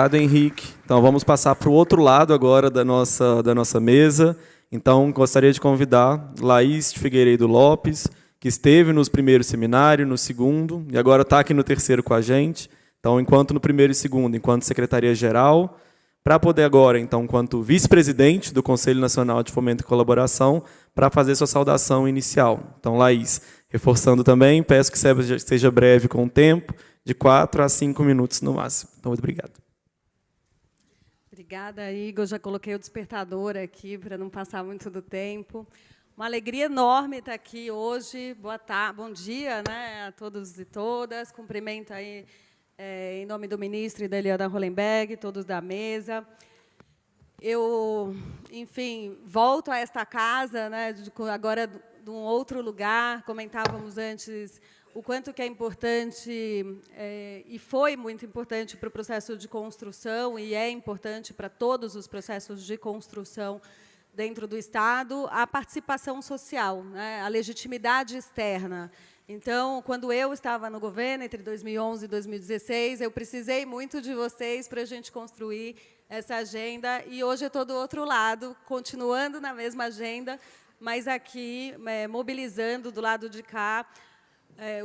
Obrigado, Henrique. Então, vamos passar para o outro lado agora da nossa mesa. Então, gostaria de convidar Laís de Figueiredo Lopes, que esteve nos primeiros seminários, no segundo, e agora está aqui no terceiro com a gente. Então, enquanto no primeiro e segundo, enquanto secretaria-geral, para poder agora, então, enquanto vice-presidente do Conselho Nacional de Fomento e Colaboração, para fazer sua saudação inicial. Então, Laís, reforçando também, peço que seja breve com o tempo, de 4 a 5 minutos no máximo. Então, muito obrigado. Obrigada, Igor. Já coloquei o despertador aqui para não passar muito do tempo. Uma alegria enorme estar aqui hoje. Boa tarde, bom dia, né, a todos e todas. Cumprimento aí, em nome do ministro e da Eliana Hollenberg, todos da mesa. Eu, enfim, volto a esta casa, né, agora de um outro lugar. Comentávamos antes o quanto que é importante, e foi muito importante para o processo de construção, e é importante para todos os processos de construção dentro do Estado, a participação social, né, a legitimidade externa. Então, quando eu estava no governo, entre 2011 e 2016, eu precisei muito de vocês para a gente construir essa agenda, e hoje eu estou do outro lado, continuando na mesma agenda, mas aqui, mobilizando do lado de cá,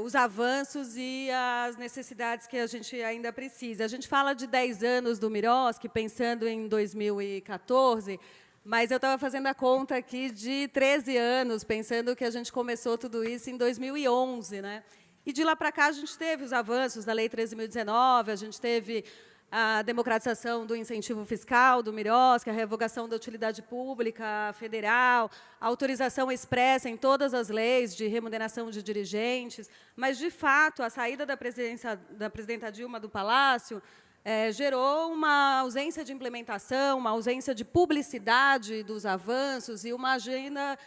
os avanços e as necessidades que a gente ainda precisa. A gente fala de 10 anos do Miroski, pensando em 2014, mas eu estava fazendo a conta aqui de 13 anos, pensando que a gente começou tudo isso em 2011. Né? E, de lá para cá, a gente teve os avanços da Lei 13.019, a gente teve a democratização do incentivo fiscal do Miroski, a revogação da utilidade pública federal, a autorização expressa em todas as leis de remuneração de dirigentes, mas, de fato, a saída da presidenta Dilma do Palácio gerou uma ausência de implementação, uma ausência de publicidade dos avanços e uma agenda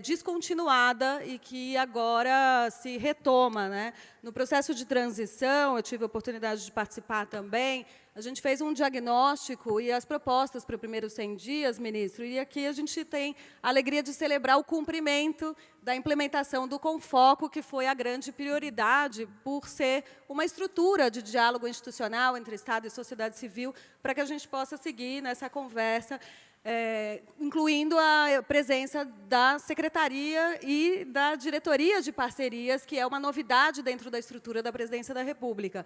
descontinuada e que agora se retoma. Né? No processo de transição, eu tive a oportunidade de participar também, a gente fez um diagnóstico e as propostas para os primeiros 100 dias, ministro, e aqui a gente tem a alegria de celebrar o cumprimento da implementação do Confoco, que foi a grande prioridade por ser uma estrutura de diálogo institucional entre Estado e sociedade civil, para que a gente possa seguir nessa conversa, incluindo a presença da Secretaria e da Diretoria de Parcerias, que é uma novidade dentro da estrutura da Presidência da República.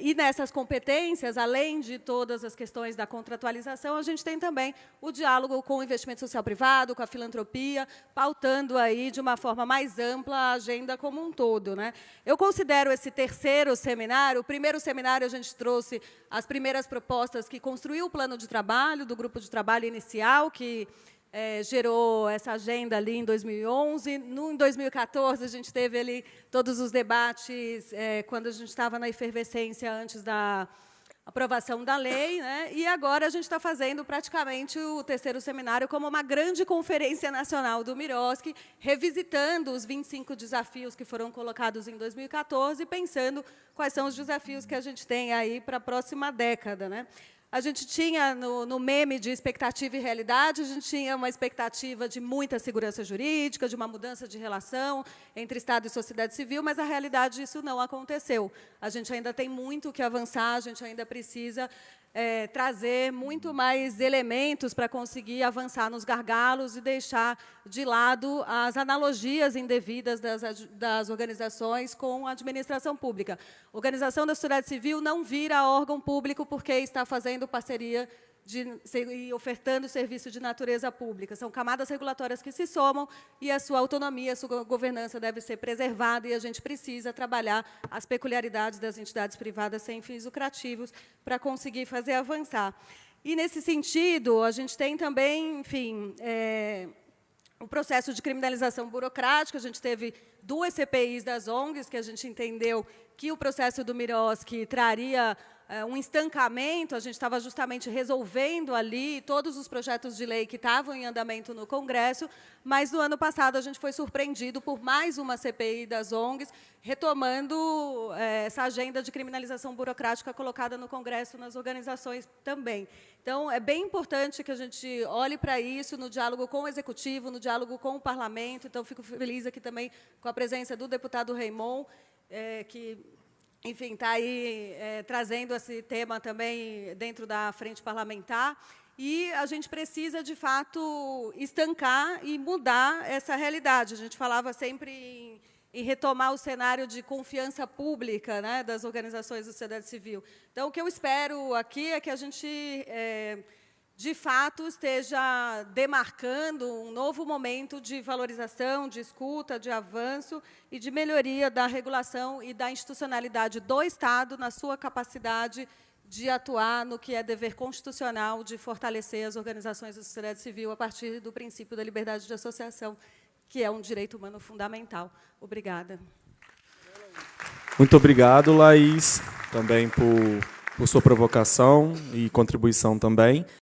E nessas competências, além de todas as questões da contratualização, a gente tem também o diálogo com o investimento social privado, com a filantropia, pautando aí de uma forma mais ampla a agenda como um todo. Né? Eu considero esse terceiro seminário, o primeiro seminário a gente trouxe as primeiras propostas que construiu o plano de trabalho do grupo de trabalho inicial, que gerou essa agenda ali em 2011. Em 2014, a gente teve ali todos os debates, quando a gente estava na efervescência antes da aprovação da lei, né? E agora a gente está fazendo praticamente o terceiro seminário como uma grande conferência nacional do Miroski, revisitando os 25 desafios que foram colocados em 2014, pensando quais são os desafios que a gente tem aí para a próxima década. Né? A gente tinha, no meme de expectativa e realidade, a gente tinha uma expectativa de muita segurança jurídica, de uma mudança de relação entre Estado e sociedade civil, mas, a realidade, isso não aconteceu. A gente ainda tem muito que avançar, a gente ainda precisa trazer muito mais elementos para conseguir avançar nos gargalos e deixar de lado as analogias indevidas das organizações com a administração pública. A organização da sociedade civil não vira órgão público porque está fazendo parceria e ofertando serviço de natureza pública. São camadas regulatórias que se somam e a sua autonomia, a sua governança deve ser preservada, e a gente precisa trabalhar as peculiaridades das entidades privadas sem fins lucrativos para conseguir fazer avançar. E, nesse sentido, a gente tem também, enfim, o processo de criminalização burocrática. A gente teve 2 CPIs das ONGs, que a gente entendeu que o processo do Miroski traria um estancamento. A gente estava justamente resolvendo ali todos os projetos de lei que estavam em andamento no Congresso, mas, no ano passado, a gente foi surpreendido por mais uma CPI das ONGs, retomando essa agenda de criminalização burocrática colocada no Congresso, nas organizações também. Então, é bem importante que a gente olhe para isso no diálogo com o Executivo, no diálogo com o Parlamento. Então, fico feliz aqui também com a presença do deputado Raymond, que enfim, está aí trazendo esse tema também dentro da frente parlamentar. E a gente precisa, de fato, estancar e mudar essa realidade. A gente falava sempre em retomar o cenário de confiança pública, né, das organizações da sociedade civil. Então, o que eu espero aqui é que a gente, de fato, esteja demarcando um novo momento de valorização, de escuta, de avanço e de melhoria da regulação e da institucionalidade do Estado na sua capacidade de atuar no que é dever constitucional de fortalecer as organizações da sociedade civil a partir do princípio da liberdade de associação, que é um direito humano fundamental. Obrigada. Muito obrigado, Laís, também por sua provocação e contribuição também.